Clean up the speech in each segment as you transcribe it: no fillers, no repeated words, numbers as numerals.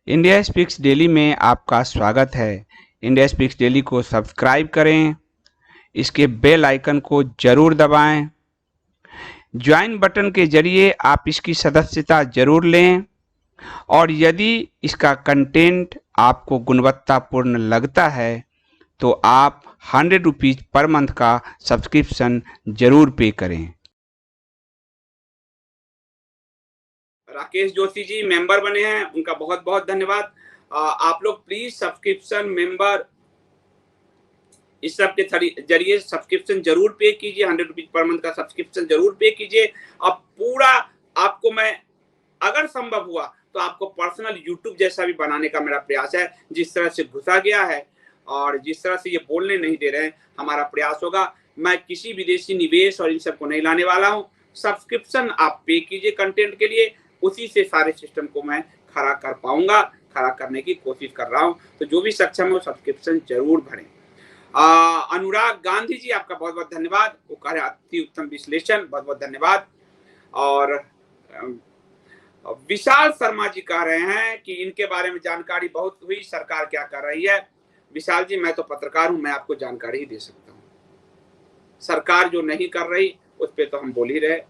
India speaks daily में आपका स्वागत है। इंडिया स्पीक्स डेली को सब्सक्राइब करें, इसके बेल आइकन को जरूर दबाएं। ज्वाइन बटन के जरिए आप इसकी सदस्यता जरूर लें और यदि इसका कंटेंट आपको गुणवत्तापूर्ण लगता है तो आप 100 रुपीज़ पर मंथ का सब्सक्रिप्शन जरूर पे करें। राकेश जोशी जी मेंबर बने हैं, उनका बहुत बहुत धन्यवाद। आप लोग प्लीज सब्सक्रिप्शन मेंबर इस सब के जरिए सब्सक्रिप्शन जरूर पे कीजिए। 100 रुपीज पर मंथ का सब्सक्रिप्शन जरूर पे कीजिए। अब पूरा आपको मैं अगर संभव हुआ तो आपको पर्सनल यूट्यूब जैसा भी बनाने का मेरा प्रयास है। जिस तरह से घुसा गया है और जिस तरह से ये बोलने नहीं दे रहे हैं, हमारा प्रयास होगा। मैं किसी विदेशी निवेश और इन सबको नहीं लाने वाला हूँ। सब्सक्रिप्शन आप पे कीजिए कंटेंट के लिए, उसी से सारे सिस्टम को मैं खड़ा कर पाऊंगा, खड़ा करने की कोशिश कर रहा हूँ। तो जो भी सक्षम है वो सब्सक्रिप्शन जरूर भरें। अनुराग गांधी जी आपका बहुत बहुत धन्यवाद, वो कह रहे अति उत्तम विश्लेषण, बहुत बहुत धन्यवाद। और विशाल शर्मा जी कह रहे हैं कि इनके बारे में जानकारी बहुत हुई, सरकार क्या कर रही है। विशाल जी, मैं तो पत्रकार हूं, मैं आपको जानकारी ही दे सकता हूं। सरकार जो नहीं कर रही उस पर तो हम बोल ही रहे,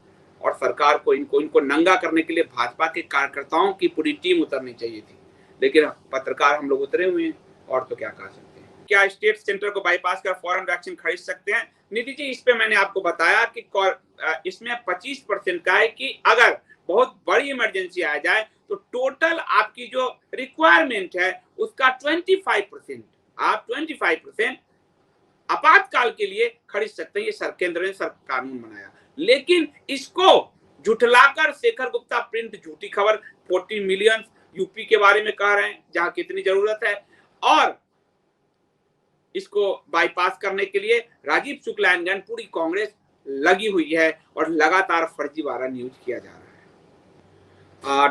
और सरकार को इनको नंगा करने के लिए भाजपा के कार्यकर्ताओं की पूरी टीम उतरनी चाहिए थी, लेकिन पत्रकार हम लोग उतरे हुए हैं, और तो क्या कह सकते हैं। क्या स्टेट सेंटर को बाईपास कर फॉरेन वैक्सीन खरीद सकते हैं? निधि जी, इस पे मैंने आपको बताया कि इसमें 25% का है कि अगर बहुत बड़ी इमरजेंसी आ जाए तो टोटल आपकी जो रिक्वायरमेंट है उसका 25% आप 25% आपातकाल के लिए खरीद सकते हैं। ये केंद्र ने कानून बनाया, लेकिन इसको झुठलाकर शेखर गुप्ता प्रिंट झूठी खबर 40 मिलियन यूपी के बारे में कह रहे हैं जहां कितनी जरूरत है, और इसको बाईपास करने के लिए राजीव शुक्ला एंड पूरी कांग्रेस लगी हुई है और लगातार फर्जीवाड़ा न्यूज किया जा रहा है।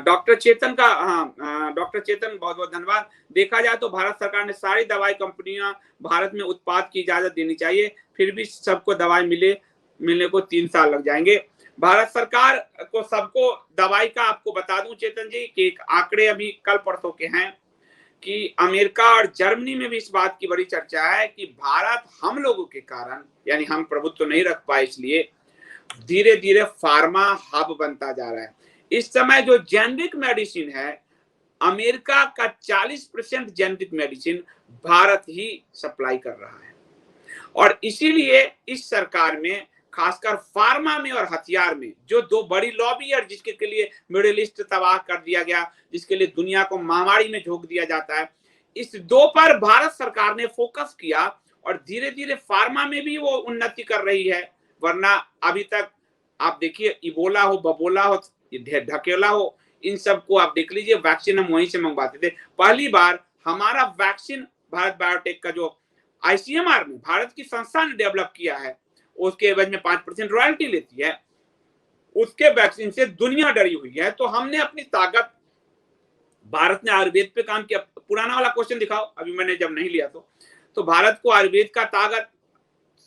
डॉक्टर चेतन का डॉक्टर चेतन बहुत बहुत धन्यवाद। देखा जाए तो भारत सरकार ने सारी दवाई कंपनियां भारत में उत्पाद की इजाजत देनी चाहिए, फिर भी सबको दवाई मिलने को 3 साल लग जाएंगे। भारत सरकार को सबको दवाई का आपको बता दूं चेतन जी कि एक आंकड़े अभी कल परसों के हैं कि अमेरिका और जर्मनी में भी इस बात की बड़ी चर्चा है कि भारत हम लोगों के कारण, यानी हम प्रभुत्व नहीं रख पाए, इसलिए धीरे धीरे फार्मा हब बनता जा रहा है। इस समय जो जेनरिक मेडिसिन है, अमेरिका का 40% जेनरिक मेडिसिन भारत ही सप्लाई कर रहा है, और इसीलिए इस सरकार में खासकर फार्मा में और हथियार में जो दो बड़ी लॉबी है, जिसके लिए मिडिल ईस्ट तबाह कर दिया गया, जिसके लिए दुनिया को महामारी में झोंक दिया जाता है, इस दो पर भारत सरकार ने फोकस किया और धीरे धीरे फार्मा में भी वो उन्नति कर रही है। वरना अभी तक आप देखिए, इबोला हो, बबोला हो, ढकेला हो, इन सबको आप देख लीजिए, वैक्सीन हम वहीं से मंगवाते थे। पहली बार हमारा वैक्सीन भारत बायोटेक का जो आईसीएमआर में भारत की संस्था ने डेवलप किया है, उसके एवज में 5% रॉयल्टी लेती है, उसके वैक्सीन से दुनिया डरी हुई है। तो हमने अपनी ताकत, भारत ने आयुर्वेद पे काम किया। पुराना वाला क्वेश्चन दिखाओ, अभी मैंने जब नहीं लिया तो भारत को आयुर्वेद का ताकत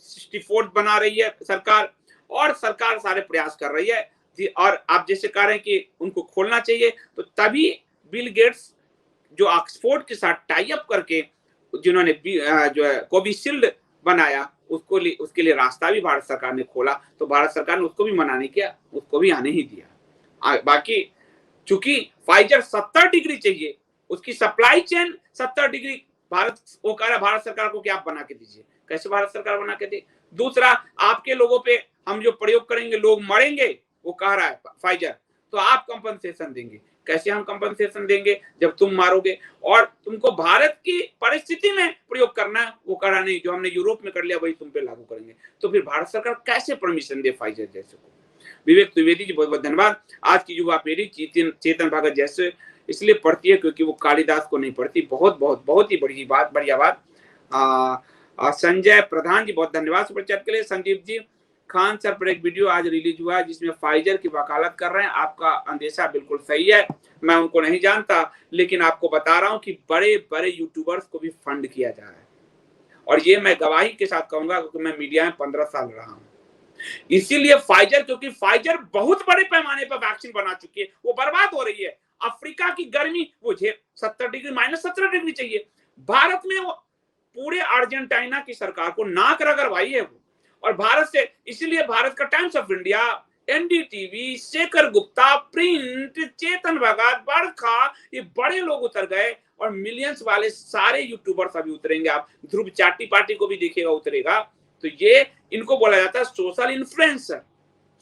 64 बना रही है सरकार, और सरकार सारे प्रयास कर रही है। और आप जैसे कह रहे हैं कि उनको खोलना चाहिए, तो तभी बिल गेट्स जो ऑक्सफोर्ड के साथ टाई अप करके जिन्होंने जो है कोविशील्ड बनाया, उसके लिए रास्ता भी भारत सरकार ने खोला, तो भारत सरकार ने उसको भी मना नहीं किया, उसको भी आने ही दिया। बाकी चूंकि फाइजर 70 डिग्री चाहिए, उसकी सप्लाई चेन 70 डिग्री वो कह रहा है भारत सरकार को कि आप बना के दीजिए। कैसे भारत सरकार बना के दी? दूसरा, आपके लोगों पे हम जो प्रयोग करेंगे लोग मरेंगे, वो कह रहा है फाइजर, तो आप कंपनसेशन देंगे। कैसे हम कंपनसेशन देंगे जब तुम मारोगे, और तुमको भारत की परिस्थिति में प्रयोग करना है, वो कह रहा नहीं, जो हमने यूरोप में कर लिया वही तुम पे लागू करेंगे। तो फिर भारत सरकार कैसे परमिशन दे फाइजर जैसे को? विवेक त्रिवेदी जी बहुत बहुत धन्यवाद। आज की युवा पीढ़ी चेतन भगत जैसे इसलिए पढ़ती है क्योंकि वो कालिदास को नहीं पढ़ती। बहुत बहुत बहुत ही बढ़िया बात। संजय प्रधान जी बहुत धन्यवाद सुपर चैट के लिए। संजीव जी, खान सर पर एक वीडियो आज रिलीज हुआ है जिसमें फाइजर की वकालत कर रहे हैं। आपका अंदेशा बिल्कुल सही है, मैं उनको नहीं जानता, लेकिन आपको बता रहा हूं कि बड़े बड़े यूट्यूबर्स को भी फंड किया जा रहा है, और ये मैं गवाही के साथ कहूंगा क्योंकि मैं मीडिया में 15 साल रहा हूं। इसीलिए फाइजर, क्योंकि फाइजर बहुत बड़े पैमाने पर वैक्सीन बना चुकी है, वो बर्बाद हो रही है। अफ्रीका की गर्मी वो 70 डिग्री -17 डिग्री चाहिए, भारत में वो पूरे अर्जेंटीना की सरकार को नाक रगड़वाई है वो। और भारत से, इसीलिए भारत का Times of India, NDTV, Shekhar Gupta, Print, Chetan Bhagat, Barkha, ये बड़े लोग उतर गए और मिलियंस वाले सारे यूट्यूबर्स अभी उतरेंगे। आप ध्रुव चाटी पार्टी को भी देखिएगा उतरेगा। तो ये इनको बोला जाता है सोशल इन्फ्लुएंसर,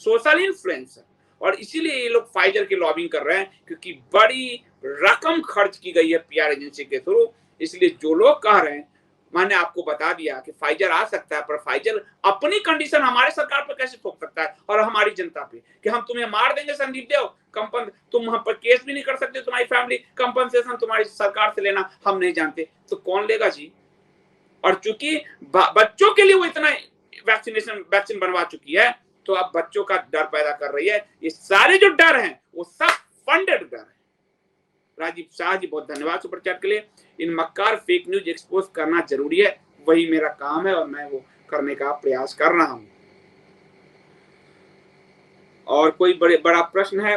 सोशल इन्फ्लुएंसर। और इसीलिए ये लोग फाइजर की लॉबिंग कर रहे हैं, क्योंकि बड़ी रकम खर्च की गई है पीआर एजेंसी के थ्रू। इसलिए जो लोग कह रहे हैं, मैंने आपको बता दिया कि फाइजर आ सकता है, पर फाइजर अपनी कंडीशन हमारे सरकार पर कैसे थोप सकता है और हमारी जनता पे, कि हम तुम्हें मार देंगे संदीप देव, कंपन तुम हम पर केस भी नहीं कर सकते, तुम्हारी फैमिली कंपनसेशन तुम्हारी सरकार से लेना हम नहीं जानते, तो कौन लेगा जी। और चूंकि बच्चों के लिए वो इतना वैक्सीन बनवा चुकी है, तो अब बच्चों का डर पैदा कर रही है। ये सारे जो डर हैं वो सब फंडेड डर है। राजीव शाह जी बहुत धन्यवाद सुपर चैट के लिए। इन मक्कार फेक न्यूज एक्सपोज करना जरूरी है, वही मेरा काम है और मैं वो करने का प्रयास कर रहा हूं। और कोई बड़ा प्रश्न है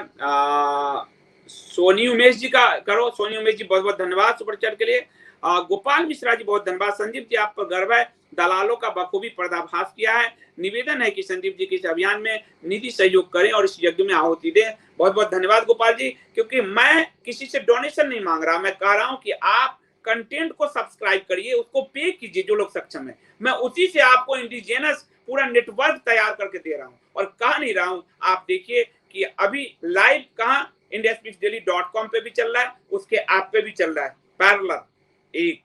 सोनी उमेश जी का करो। सोनी उमेश जी बहुत बहुत धन्यवाद सुपर चैट के लिए। गोपाल मिश्रा जी बहुत धन्यवाद। संदीप जी आप पर गर्व है, दलालों का बखूबी पर्दाफाश किया है। निवेदन है कि संदीप जी के इस अभियान में निधि सहयोग करें और इस यज्ञ में आहुति दें। बहुत बहुत धन्यवाद गोपाल जी, क्योंकि मैं किसी से डोनेशन नहीं मांग रहा, मैं कह रहा हूं कि आप कंटेंट को सब्सक्राइब करिए, उसको पे कीजिए जो लोग सक्षम है। मैं उसी से आपको इंडिजिनस पूरा नेटवर्क तैयार करके दे रहा हूं और कह नहीं रहा हूं। आप देखिए कि अभी लाइव कहां indiaspeaksdaily.com पे भी चल रहा है, उसके ऐप पे भी चल रहा है पैरेलल। एक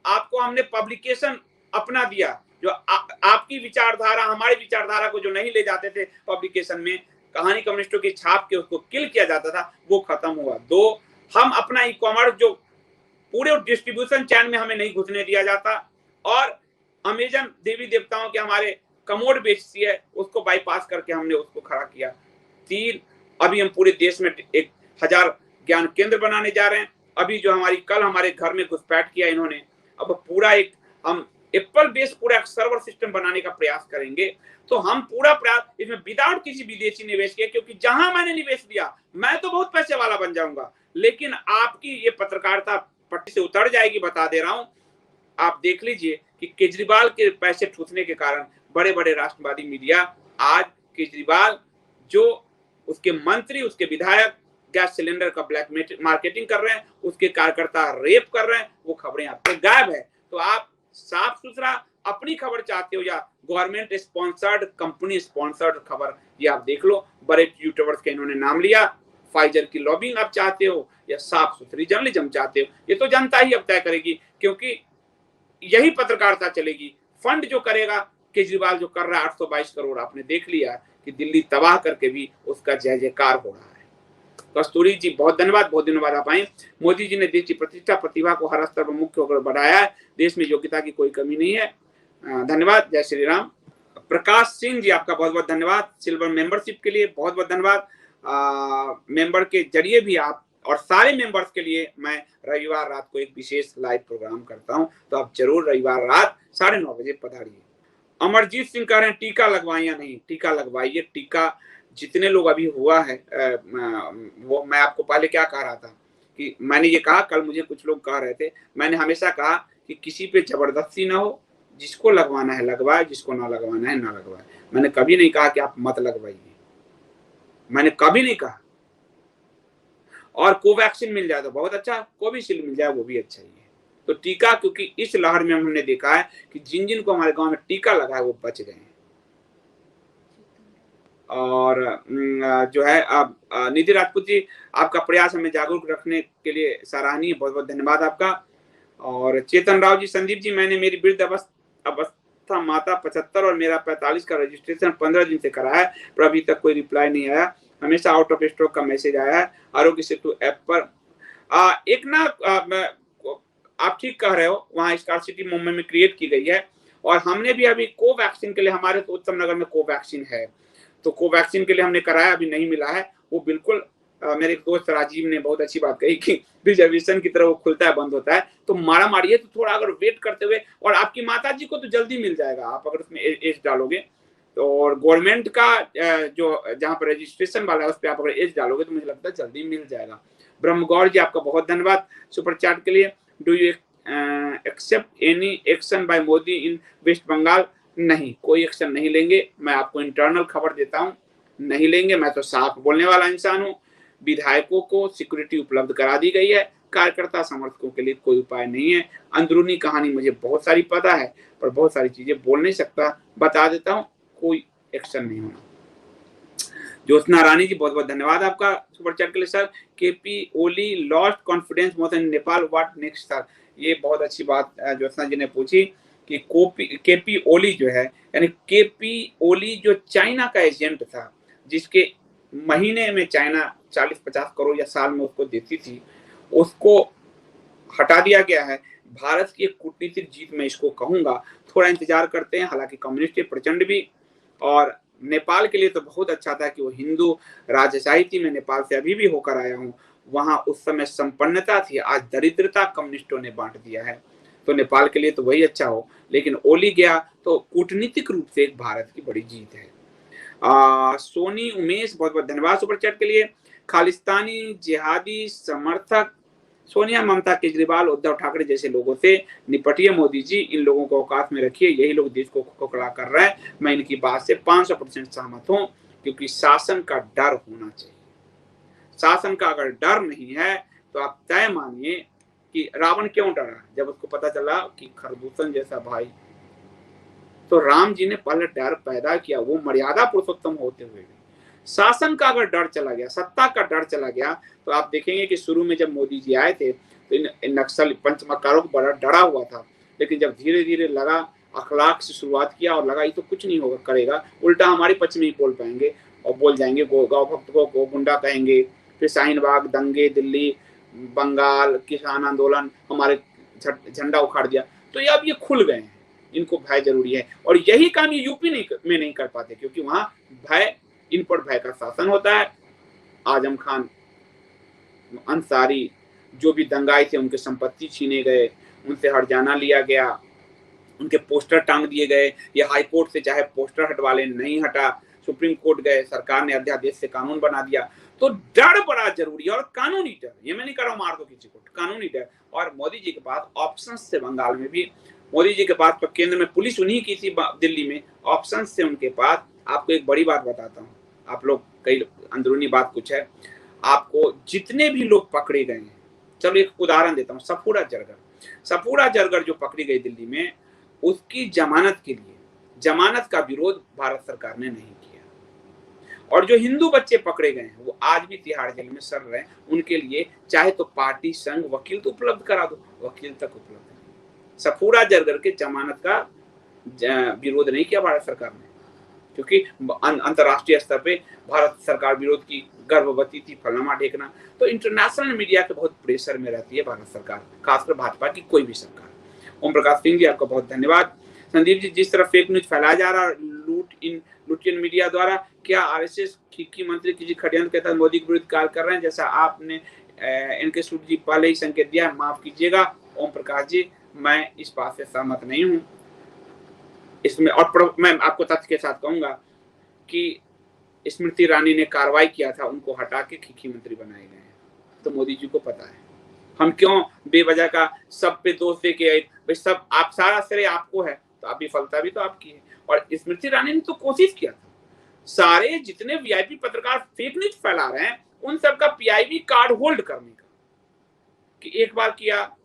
आपको हमने पब्लिकेशन अपना दिया, जो आपकी विचारधारा हमारी विचारधारा को जो नहीं ले जाते थे पब्लिकेशन में, कहानी कम्युनिस्टों की छाप के उसको किल किया जाता था, वो खत्म हुआ। दो, हम अपना ई कॉमर्स जो पूरे डिस्ट्रीब्यूशन चैन में हमें नहीं घुसने दिया जाता, और अमेजन देवी देवताओं के हमारे कमोड बेचती है, उसको बाईपास करके हमने उसको खड़ा किया। तीन, अभी हम पूरे देश में 1000 ज्ञान केंद्र बनाने जा रहे हैं। अभी जो कल हमारे घर में घुसपैठ किया इन्होंने, अब पूरा एक हम एप्पल बेस्ड पूरा एक सर्वर सिस्टम बनाने का प्रयास करेंगे। तो हम पूरा प्रयास इसमें विदाउट किसी विदेशी निवेश के, क्योंकि जहां मैंने निवेश दिया मैं तो बहुत पैसे वाला बन जाऊंगा, लेकिन आपकी ये पत्रकारिता पट्टी से उतर जाएगी, बता दे रहा हूं। आप देख लीजिए कि केजरीवाल के पैसे ठूसने के कारण बड़े बड़े राष्ट्रवादी मीडिया आज केजरीवाल, जो उसके मंत्री, उसके विधायक गैस सिलेंडर का ब्लैक मार्केटिंग कर रहे हैं, उसके कार्यकर्ता रेप कर रहे हैं, वो खबरें आपके गायब है। तो आप साफ सुथरा अपनी खबर चाहते हो या गवर्नमेंट स्पॉन्सर्ड, कंपनी स्पॉन्सर्ड खबर, ये आप देख लो। बड़े यूट्यूबर्स के इन्होंने नाम लिया। फाइजर की लॉबिंग आप चाहते हो या साफ सुथरी जर्नलिज्म चाहते हो, ये तो जनता ही अब तय करेगी, क्योंकि यही पत्रकारिता चलेगी। फंड जो करेगा केजरीवाल, जो कर रहा है 822 करोड़, आपने देख लिया कि दिल्ली तबाह करके भी उसका जय जयकार हो रहा है। कस्तूरी जी बहुत धन्यवाद, बहुत दिनों बाद आप आए। मोदी जी ने देश की प्रतिष्ठा प्रतिभा को हर स्तर पर मुख्य होकर बढ़ाया है, देश में योग्यता की कोई कमी नहीं है। धन्यवाद, जय श्री राम। प्रकाश सिंह जी आपका बहुत बहुत धन्यवाद सिल्वर मेंबरशिप के लिए, बहुत बहुत धन्यवाद। मेंबर के जरिए भी आप और सारे मेंबर्स के लिए मैं रविवार रात को एक विशेष लाइव प्रोग्राम करता हूं, तो आप जरूर रविवार रात 9:30 बजे पधारिए। अमरजीत सिंह कह रहे हैं टीका लगवाइए, नहीं टीका लगवाइए। टीका जितने लोग अभी हुआ है, वो मैं आपको पहले क्या कह रहा था कि मैंने ये कहा, कल मुझे कुछ लोग कह रहे थे, मैंने हमेशा कहा कि किसी पे जबरदस्ती ना हो, जिसको लगवाना है लगवाए, जिसको ना लगवाना है ना लगवाए। मैंने कभी नहीं कहा कि आप मत लगवाइए, मैंने कभी नहीं कहा। और कोवैक्सीन मिल जाए तो बहुत अच्छा, कोविशील्ड मिल जाए वो भी अच्छा ही है। तो टीका, क्योंकि इस लहर में हमने देखा है कि जिन जिन को हमारे गांव में टीका लगा है वो बच गए हैं। और जो है अब निधि राजपूत जी, आपका प्रयास हमें जागरूक रखने के लिए सराहनीय, बहुत बहुत धन्यवाद आपका। और चेतन राव जी, संदीप जी, मैंने मेरी वृद्ध अवस्था माता 75 और मेरा 45 का रजिस्ट्रेशन 15 दिन से करा है, पर अभी तक कोई रिप्लाई नहीं आया। हमेशा आउट ऑफ स्टॉक का मैसेज आया है। आरोग्य सेतु ऐप पर एक ना आप ठीक कह रहे हो, वहाँ स्कार्सिटी मूवमेंट में क्रिएट की गई है। और हमने भी अभी कोवैक्सीन के लिए, हमारे तो उत्तम नगर में कोवैक्सीन है, तो कोवैक्सीन के लिए हमने कराया, अभी नहीं मिला है। वो बिल्कुल मेरे दोस्त राजीव ने बहुत अच्छी बात कही कि रिजर्वेशन की तरह वो खुलता है बंद होता है, तो मारा मारी है। तो थोड़ा अगर वेट करते हुए, और आपकी माता जी को तो जल्दी मिल जाएगा, आप अगर उसमें एज डालोगे तो। और गवर्नमेंट का जो जहाँ पर रजिस्ट्रेशन वाला है उस पर आप अगर एज डालोगे तो मुझे लगता है जल्दी मिल जाएगा। ब्रह्मगौर जी आपका बहुत धन्यवाद सुपर चैट के लिए। Do you except any action by Modi in West Bengal? नहीं, कोई एक्शन नहीं लेंगे। मैं आपको इंटरनल खबर देता हूँ, नहीं लेंगे। मैं तो साफ बोलने वाला इंसान हूँ। विधायकों को सिक्योरिटी उपलब्ध करा दी गई है, कार्यकर्ता समर्थकों के लिए कोई उपाय नहीं है। अंदरूनी कहानी मुझे बहुत सारी पता है, पर बहुत सारी चीजें बोल नहीं सकता, बता देता हूँ, कोई एक्शन नहीं होना। ज्योत्सना रानी जी बहुत बहुत धन्यवाद आपका सुपर चैट के लिए sir. KP Oli lost confidence more in Nepal, what next sir? ये बहुत अच्छी बात ज्योत्सना जी ने पूछी कि केपी ओली जो है, यानी केपी ओली जो चाइना का एजेंट था, जिसके महीने में चाइना 40-50 करोड़ या साल में उसको देती थी, उसको हटा दिया गया है। भारत की एक कूटनीतिक जीत मैं इसको कहूंगा। थोड़ा इंतजार करते हैं। हालांकि कम्युनिस्ट प्रचंड भी, और नेपाल के लिए तो बहुत अच्छा था कि वो हिंदू राजशाही थी। मैं नेपाल से अभी भी होकर आया हूँ, वहां उस समय संपन्नता थी, आज दरिद्रता कम्युनिस्टों ने बांट दिया है। तो नेपाल के लिए तो वही अच्छा हो, लेकिन ओली गया तो कूटनीतिक रूप से एक भारत की बड़ी जीत है। सोनी उमेश बहुत बहुत धन्यवाद सुपर चैट के लिए। खालिस्तानी जिहादी समर्थक सोनिया, ममता, केजरीवाल, उद्धव ठाकरे जैसे लोगों से निपटिए मोदी जी, इन लोगों को औकात में रखिए, यही लोग देश को खोखला कर रहे हैं। मैं इनकी बात से 500% सहमत हूं, क्योंकि शासन का डर होना चाहिए। शासन का अगर डर नहीं है तो आप तय मानिए कि रावण क्यों डरा, जब उसको पता चला कि खरदूषण जैसा भाई, तो राम जी ने पहले डर पैदा किया, वो मर्यादा पुरुषोत्तम होते हुए भी। शासन का अगर डर चला गया, सत्ता का डर चला गया, तो आप देखेंगे कि शुरू में जब मोदी जी आए थे तो इन नक्सल पंचमकारों को बड़ा डरा हुआ था, लेकिन जब धीरे धीरे लगा, अखलाक से शुरुआत किया और लगा ये तो कुछ नहीं होगा करेगा, उल्टा हमारे पक्ष में ही बोल पाएंगे और बोल जाएंगे, गौ भक्त को गुंडा कहेंगे, फिर शाहीन बाग दंगे, दिल्ली, बंगाल, किसान आंदोलन, हमारे झंडा उखाड़ दिया। तो ये अब ये खुल गए हैं, इनको भय जरूरी है। और यही काम ये यूपी में नहीं कर पाते, क्योंकि वहां भय, इन पर भय का शासन होता है। आजम खान अंसारी जो भी दंगाई थे, उनके संपत्ति छीने गए, उनसे हरजाना लिया गया, उनके पोस्टर टांग दिए गए। ये हाई कोर्ट से चाहे पोस्टर हटवा ले, नहीं हटा, सुप्रीम कोर्ट गए, सरकार ने अध्यादेश से कानून बना दिया। तो डर बड़ा जरूरी है, और कानूनी डर, ये मैं नहीं कर रहा हूं मार दो किसी को, कानूनी डर। और मोदी जी के पास ऑप्शन से, बंगाल में भी मोदी जी के पास, तो केंद्र में पुलिस उन्हीं की थी, दिल्ली में ऑप्शन से उनके पास। आपको एक बड़ी बात बताता हूँ, आप लोग कई अंदरूनी बात कुछ है, आपको जितने भी लोग पकड़े गए हैं, चलो एक उदाहरण देता हूँ, सफूरा जरगर जो पकड़ी गई दिल्ली में, उसकी जमानत के लिए, जमानत का विरोध भारत सरकार ने नहीं किया। और जो हिंदू बच्चे पकड़े गए हैं वो आज भी तिहाड़ जेल में सड़ रहे हैं, उनके लिए चाहे तो पार्टी संघ वकील तो उपलब्ध करा दो, वकील तक उपलब्ध नहीं। सफूरा जरगर के जमानत का विरोध नहीं किया भारत सरकार ने, क्योंकि अंतर्राष्ट्रीय स्तर पे भारत सरकार विरोध की, गर्भवती थी, फलाना ढेकना। तो इंटरनेशनल मीडिया के बहुत प्रेशर में रहती है भारत सरकार, खासकर भाजपा की कोई भी सरकार। ओम प्रकाश सिंह जी आपका बहुत धन्यवाद। संदीप जी, जिस तरह फेक न्यूज फैलाया जा रहा है लुटियन मीडिया द्वारा, क्या आरएसएस की मंत्री किसी षड्यंत्र के तहत मोदी के विरुद्ध कार्य कर रहे हैं, जैसा आपने इनके सूट जी पहले ही संकेत दिया, माफ कीजिएगा ओम प्रकाश जी, मैं इस बात से सहमत नहीं हूँ इसमें। और मैं आपको तथ्य के साथ कहूंगा कि स्मृति ईरानी ने कार्रवाई किया था, उनको हटा के खिखी मंत्री बनाए गए हैं। तो मोदी जी को पता है, हम क्यों बेवजह का सब पे दोष दे के, भाई सब आप, सारा श्रेय आपको है, तो आप विफलता भी तो आपकी है। और स्मृति ईरानी ने तो कोशिश किया था, सारे जितने वीआईपी पत्रकार फेक न्यूज फैला रहे हैं, उन सबका पीआईबी कार्ड होल्ड करने का, कि एक बार किया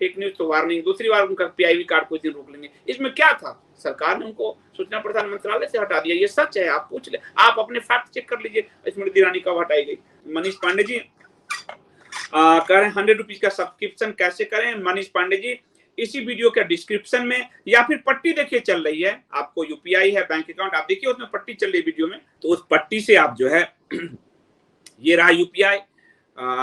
फेक न्यूज तो वार्निंग, दूसरी बार उनका पीआईबी कार्ड कुछ दिन रोक लेंगे। इसमें क्या था, सरकार ने उनको सूचना प्रसारण मंत्रालय से हटा दिया, ये सच है, आप पूछ ले, आप अपने फैक्ट चेक कर लीजिए स्मृति ईरानी कब हटाई गई। मनीष पांडे जी कह रहे हैं 100 रुपीज का सब्सक्रिप्शन कैसे करें। मनीष पांडे जी, इसी वीडियो के डिस्क्रिप्शन में या फिर पट्टी देखिए चल रही है, आपको यूपीआई है, बैंक अकाउंट, आप देखिए उसमें पट्टी चल रही है वीडियो में, तो उस पट्टी से आप जो है ये रहा यूपीआई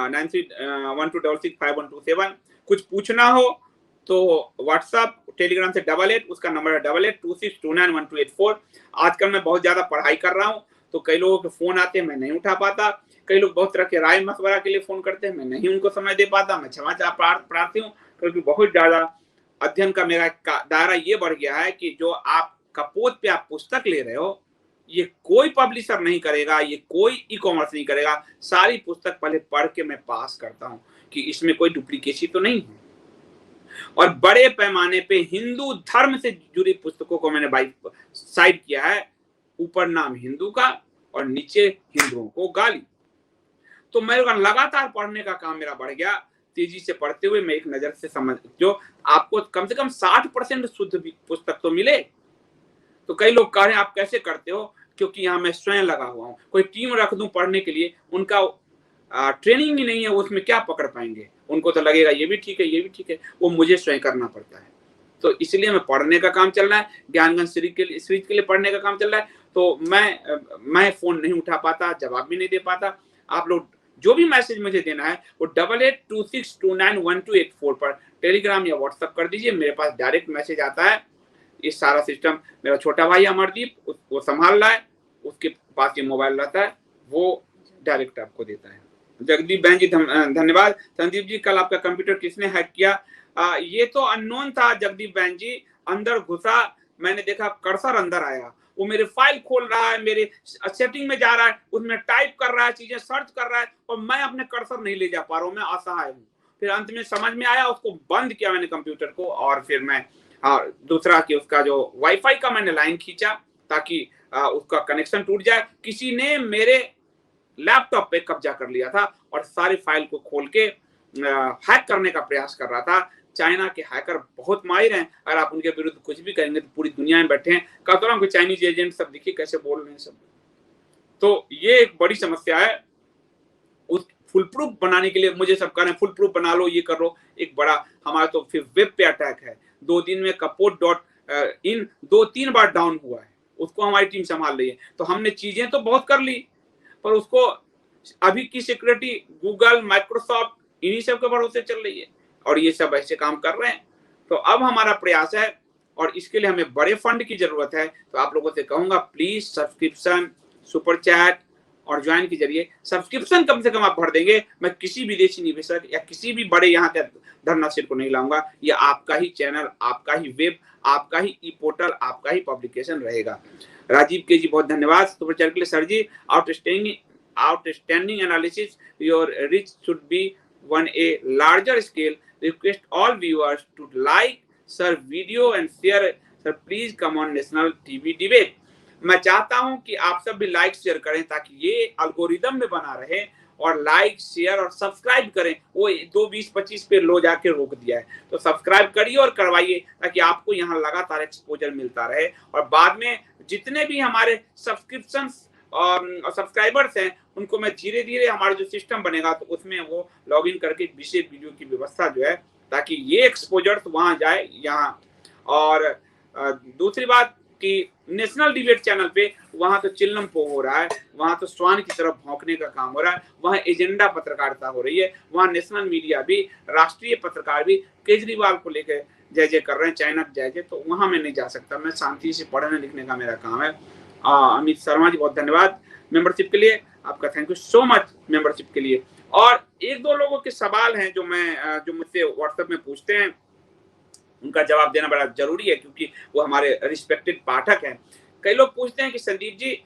9312665127। कुछ पूछना हो तो व्हाट्सएप, टेलीग्राम से 88, उसका नंबर है 8826291284। आजकल मैं बहुत ज्यादा पढ़ाई कर रहा हूँ, तो कई लोगों के फोन आते हैं, मैं नहीं उठा पाता। कई लोग बहुत तरह के राय मशवरा के लिए फोन करते हैं, मैं नहीं उनको समय दे पाता, मैं क्षमा प्रार्थी हूँ, क्योंकि बहुत ज्यादा अध्ययन का मेरा दायरा ये बढ़ गया है कि जो आप कपोत पे आप पुस्तक ले रहे हो, ये कोई पब्लिशर नहीं करेगा, ये कोई ई कॉमर्स नहीं करेगा। सारी पुस्तक पहले पढ़ के मैं पास करता हूं कि इसमें कोई डुप्लीकेसी तो नहीं है। और बड़े पैमाने पे हिंदू धर्म से जुड़ी पुस्तकों को मैंने साइड किया है। ऊपर नाम हिंदू का और नीचे हिंदुओं को गाली। तो मेरा लगातार पढ़ने का काम मेरा बढ़ गया। तेजी से पढ़ते हुए मैं एक नजर से समझ, जो आपको कम से कम 60% शुद्ध पुस्तक तो मिले। तो कई लोग कह रहे हैं आप कैसे करते हो, क्योंकि यहाँ मैं स्वयं लगा हुआ हूँ। कोई टीम रख दूं पढ़ने के लिए, उनका ट्रेनिंग ही नहीं है, उसमें क्या पकड़ पाएंगे। उनको तो लगेगा ये भी ठीक है, ये भी ठीक है, वो मुझे स्वयं करना पड़ता है। तो इसलिए मैं पढ़ने का काम चल रहा है, ज्ञानगंज सीरीज के लिए पढ़ने का काम चल रहा है। तो मैं फोन नहीं उठा पाता, जवाब भी नहीं दे पाता। आप लोग जो भी मैसेज मुझे देना है वो 8826291284 पर टेलीग्राम या व्हाट्सएप कर दीजिए। मेरे पास डायरेक्ट मैसेज आता है। इस सारा सिस्टम मेरा छोटा भाई अमरदीप वो संभाल रहा है, उसके पास ये मोबाइल रहता है, वो डायरेक्ट आपको देता है। जगदीप बहन जी धन्यवाद। संदीप जी कल आपका कंप्यूटर किसने हैक किया? ये तो अननोन था जगदीप बहन जी। अंदर घुसा, मैंने देखा कर्सर अंदर आया, वो मेरे फाइल खोल रहा है, मेरे सेटिंग में जा रहा है, उसमें टाइप कर रहा है, चीजें सर्च कर रहा है, और मैं अपने कर्सर नहीं ले जा पा रहा हूँ, मैं असहाय हूँ। फिर अंत में समझ में आया, उसको बंद किया मैंने कंप्यूटर को, और फिर मैं दूसरा कि उसका जो वाईफाई का मैंने लाइन खींचा ताकि उसका कनेक्शन टूट जाए। किसी ने मेरे लैपटॉप पे कब्जा कर लिया था और सारी फाइल को खोल के हैक करने का प्रयास कर रहा था। चाइना के हैकर बहुत माहिर हैं, अगर आप उनके विरुद्ध कुछ भी करेंगे तो पूरी दुनिया में बैठे हैं। कहता हूं कि चाइनीज एजेंट सब देखिए कैसे बोल रहे हैं सब। तो ये एक बड़ी समस्या है। उस फुल प्रूफ बनाने के लिए मुझे सब कह रहे हैं फुल प्रूफ बना लो, ये कर लो। एक बड़ा हमारा तो फिर वेब पे अटैक है। 2 दिन में kaput.in 2-3 बार डाउन हुआ है, उसको हमारी टीम संभाल रही है। तो हमने चीजें तो बहुत कर ली, पर उसको अभी की सिक्योरिटी गूगल, माइक्रोसॉफ्ट इन्हीं सब के भरोसे चल रही है, और ये सब ऐसे काम कर रहे हैं। तो अब हमारा प्रयास है, और इसके लिए हमें बड़े फंड की जरूरत है। तो आप लोगों से कहूंगा प्लीज सब्सक्रिप्शन, सुपर चैट और ज्वाइन के जरिए सब्सक्रिप्शन कम से कम आप भर देंगे, मैं किसी विदेशी निवेशक या किसी भी बड़े यहाँ के धरनाशील को नहीं लाऊंगा। ये आपका ही चैनल, आपका ही वेब, आपका ही ई पोर्टल, आपका ही पब्लिकेशन रहेगा। राजीव के जी बहुत धन्यवाद सुपर चैट के लिए। Sir ji outstanding analysis, your reach should be on a larger scale. Request all viewers to like sir video and share. Sir please come on national TV debate. मैं चाहता हूं कि आप सब भी लाइक शेयर करें ताकि ये एल्गोरिदम में बना रहे, और लाइक शेयर और सब्सक्राइब करें। वो 2-20-25 पे लो जाके रोक दिया है, तो सब्सक्राइब करिए और करवाइए ताकि आपको यहाँ लगातार एक्सपोजर मिलता रहे। और बाद में जितने भी हमारे सब्सक्रिप्शन और सब्सक्राइबर्स हैं उनको मैं धीरे धीरे, हमारा जो सिस्टम बनेगा तो उसमें वो लॉग इन करके विशेष वीडियो की व्यवस्था जो है, ताकि ये एक्सपोजर तो वहां जाए यहाँ। और दूसरी बात कि नेशनल डिबेट चैनल पे वहां तो चिल्लम पो हो रहा है, वहां तो स्वान की तरफ भौंकने का काम हो रहा है, वहां एजेंडा पत्रकारिता हो रही है, वहां नेशनल मीडिया भी, राष्ट्रीय पत्रकार भी केजरीवाल को लेकर जय जय कर रहे हैं, चाइना जय जय। तो वहां मैं नहीं जा सकता, मैं शांति से पढ़ने लिखने का मेरा काम है। अमित शर्मा जी बहुत धन्यवाद मेंबरशिप के लिए, आपका thank you so much membership के लिए। और 1-2 लोगों के सवाल हैं जो मुझसे व्हाट्सएप में पूछते हैं, उनका जवाब देना बड़ा जरूरी है क्योंकि वो हमारे रिस्पेक्टेड पाठक हैं। कई लोग पूछते हैं कि संदीप जी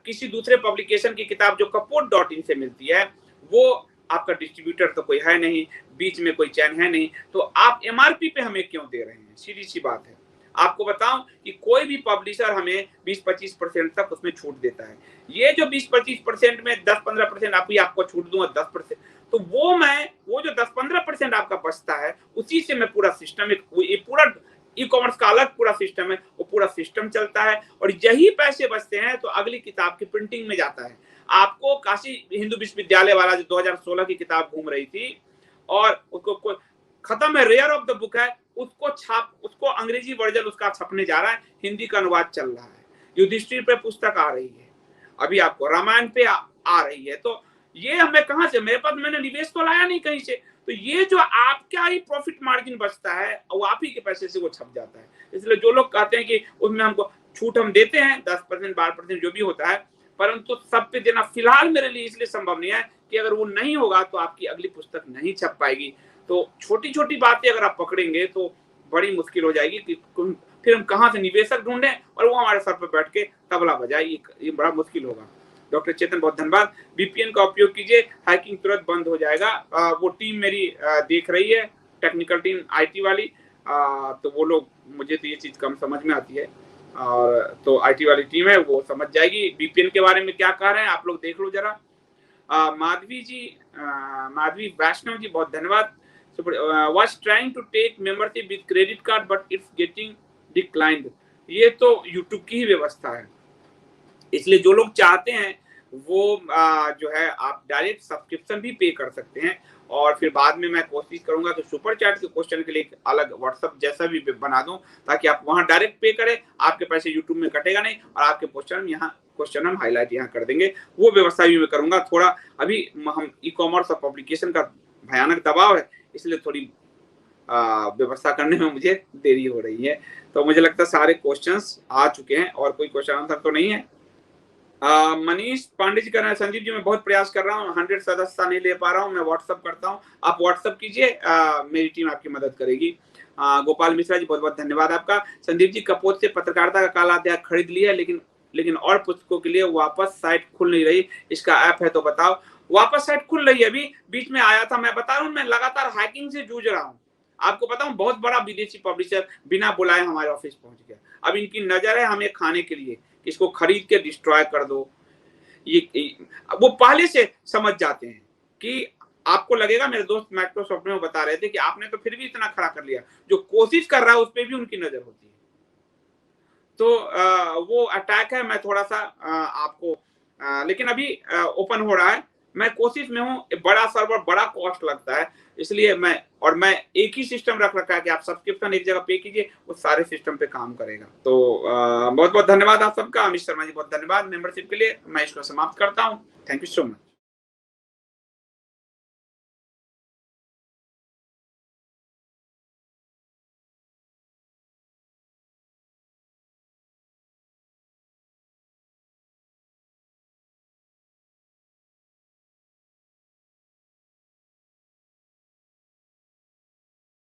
किसी दूसरे पब्लिकेशन की किताब जो kaput.in से मिलती है, वो आपका डिस्ट्रीब्यूटर तो कोई है नहीं, बीच में कोई चैन है नहीं, तो आप MRP पे हमें क्यों दे रहे हैं? सीधी सी बात है। आपको बताऊं कि कोई भी पब्लिशर हमें 20-25% तक उसमें छूट देता है। ये जो 20-25% में 10-15% आपको छूट दूंगा, 10%, तो वो जो 10-15% आपका बचता है, उसी से मैं पूरा सिस्टम, ये पूरा ई कॉमर्स का अलग पूरा सिस्टम है, वो पूरा सिस्टम चलता है। और यही पैसे बचते हैं तो अगली किताब की प्रिंटिंग में जाता है। आपको काशी हिंदू विश्वविद्यालय वाला जो 2016 की किताब घूम रही थी और उसको खत्म है, रेयर ऑफ द बुक है, उसको अंग्रेजी वर्जन उसका छपने जा रहा है, हिंदी का अनुवाद चल रहा है, युधिष्ठिर पे पुस्तक आ रही है, अभी आपको रामायण पे आ रही है। तो ये हमें कहां से, मेरे पास, मैंने निवेश तो लाया नहीं कहीं से, तो ये जो आपका ही प्रॉफिट मार्जिन बचता है वो आप ही के पैसे से वो छप जाता है। इसलिए जो लोग कहते हैं कि उसमें हमको छूट हम देते हैं 10% 12% जो भी होता है, परंतु सब पे देना फिलहाल मेरे लिए इसलिए संभव नहीं है कि अगर वो नहीं होगा तो आपकी अगली पुस्तक नहीं छप पाएगी। तो छोटी छोटी बातें अगर आप पकड़ेंगे तो बड़ी मुश्किल हो जाएगी कि फिर हम कहाँ से निवेशक ढूंढें और वो हमारे सर पर बैठ के तबला बजाए, ये बड़ा मुश्किल होगा। डॉक्टर चेतन बहुत धन्यवाद। VPN का उपयोग कीजिए, हैकिंग तुरंत बंद हो जाएगा। वो टीम मेरी देख रही है, टेक्निकल टीम IT वाली, तो वो लोग, मुझे तो ये चीज कम समझ में आती है, और तो IT वाली टीम है वो समझ जाएगी। VPN के बारे में क्या कह रहे हैं आप लोग देख लो जरा। माधवी वैष्णव जी बहुत धन्यवाद। was trying to take membership with credit card but it's getting declined। ये तो YouTube की ही व्यवस्था है, इसलिए जो लोग चाहते हैं वो जो है आप डायरेक्ट सब्सक्रिप्शन भी पे कर सकते हैं, और फिर बाद में मैं कोशिश करूंगा तो सुपर चैट के क्वेश्चन के लिए अलग व्हाट्सएप जैसा भी बना दूं, ताकि आप वहां डायरेक्ट पे करें, आपके पैसे यूट्यूब में कटेगा नहीं, और आपके क्वेश्चन हम हाईलाइट यहाँ कर देंगे। वो व्यवस्था भी मैं करूंगा। थोड़ा अभी हम ई-कॉमर्स और पब्लिकेशन का भयानक दबाव है, इसलिए थोड़ी व्यवस्था करने में मुझे देरी हो रही है। तो मुझे लगता है सारे क्वेश्चंस आ चुके हैं, और कोई क्वेश्चन आंसर तो नहीं है। मनीष पांडे जी कर रहे हैं, संदीप जी मैं बहुत प्रयास कर रहा हूँ, 100 सदस्यता नहीं ले पा रहा हूँ, मैं व्हाट्सअप करता हूँ, आप व्हाट्सअप कीजिए, मेरी टीम आपकी मदद करेगी। गोपाल मिश्रा जी बहुत बहुत धन्यवाद आपका। संदीप जी कपोत से पत्रकारिता का काला अध्याय खरीद लिया, लेकिन और पुस्तकों के लिए वापस साइट खुल नहीं रही, इसका ऐप है तो बताओ। वापस साइट खुल रही है, अभी बीच में आया था, मैं बता रहा हूँ मैं लगातार हैकिंग से जूझ रहा हूँ। आपको पता हूँ बहुत बड़ा विदेशी पब्लिशर बिना बुलाए हमारे ऑफिस पहुंच गया। अब इनकी नजर है हमें खाने के लिए, इसको खरीद के डिस्ट्रॉय कर दो। ये वो पहले से समझ जाते हैं कि आपको लगेगा, मेरे दोस्त माइक्रोसॉफ्ट में वो बता रहे थे कि आपने तो फिर भी इतना खड़ा कर लिया, जो कोशिश कर रहा है उस पर भी उनकी नजर होती है। तो वो अटैक है। मैं थोड़ा सा आपको लेकिन अभी ओपन हो रहा है, मैं कोशिश में हूँ। बड़ा सर्वर बड़ा कॉस्ट लगता है, इसलिए मैं एक ही सिस्टम रख रखा है कि आप सब्सक्रिप्शन एक जगह पे कीजिए, वो सारे सिस्टम पे काम करेगा। तो बहुत बहुत धन्यवाद आप सबका। अमित शर्मा जी बहुत धन्यवाद मेंबरशिप के लिए। मैं इसको समाप्त करता हूँ। Thank you so much.